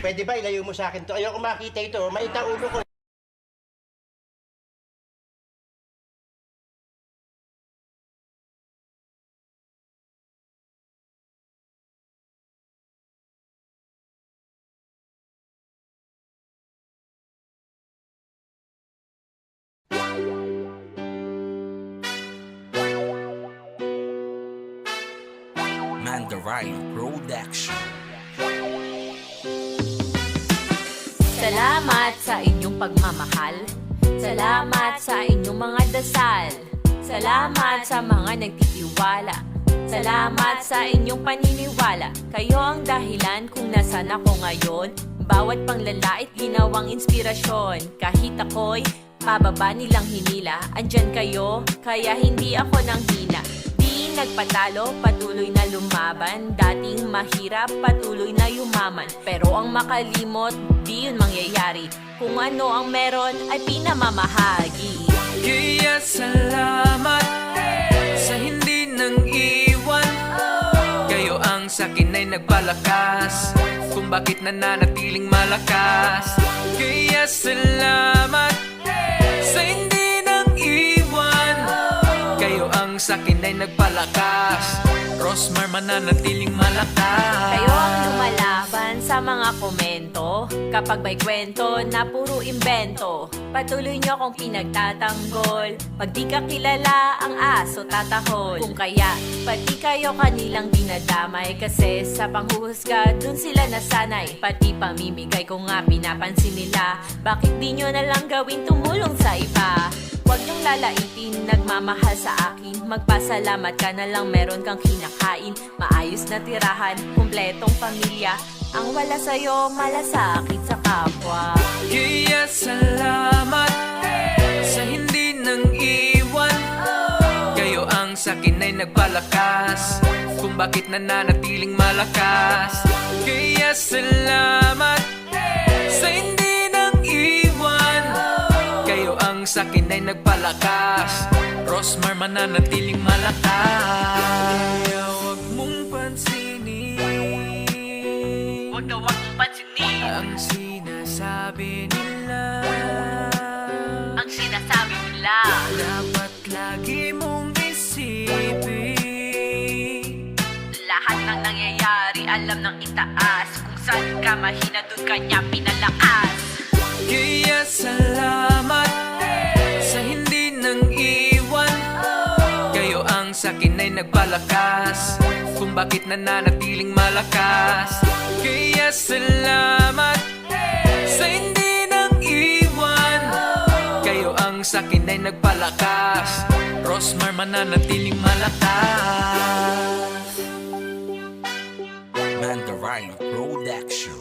Pwede ba ilayo mo sa akin to? Ayoko makita ito. Maita ulo ko. Mandarine Production. Salamat sa inyong pagmamahal. Salamat sa inyong mga dasal. Salamat sa mga nagtitiwala. Salamat sa inyong paniniwala. Kayo ang dahilan kung nasan ako ngayon. Bawat panglalait ginawang inspirasyon. Kahit ako'y pababa nilang hinila, andyan kayo, kaya hindi ako nang hina. Di nagpatalo, patuloy na lumaban. Dating mahirap, patuloy na yumaman. Pero ang makalimot, di yun mangyayari. Kung ano ang meron ay pinamamahagi. Kaya salamat sa hindi nang iwan. Kayo ang sakin ay nagpalakas kung bakit nananatiling malakas. Kaya salamat sa hindi nang iwan. Kayo ang sakin ay nagpalakas. Rosmar mananatiling malakas. Kayo ang lumalaban sa mga komento. Kapag may kwento na puro imbento, patuloy nyo akong pinagtatanggol. Pag di ka kilala, ang aso tatahol. Kung kaya, pati kayo kanilang dinadamay. Kasi sa panghuhusga, dun sila nasanay. Pati pamimigay ko nga pinapansin nila. Bakit di nyo nalang gawin tumulong sa iba? Huwag niyong lalaitin, nagmamahal sa akin. Magpasalamat ka na lang, meron kang kinakain. Maayos na tirahan, kumpletong pamilya. Ang wala sa'yo, malasakit sa kapwa. Kaya salamat sa hindi nang iwan. Kayo ang sakin ay nagpalakas kung bakit nananatiling malakas. Kaya salamat sa hindi nang iwan. Kayo ang sakin ay nagpalakas. Rosmar mananatiling malakas. Kaya huwag mong pansinin, Huwag na huwag mong pansinin ang sinasabi nila. ang sinasabi nila. Dapat lagi mong isipin, Lahat ng nangyayari, alam ng itaas. Kung saan ka mahina, dun ka niya pinalakas. kaya salamat sa hindi nang iwan. Kayo ang sakin ay nagpalakas kung bakit nananatiling malakas. Kaya salamat sa hindi nang iwan. Kayo ang sakin ay nagpalakas. Rosmar mananatiling malakas. Mandarine Production.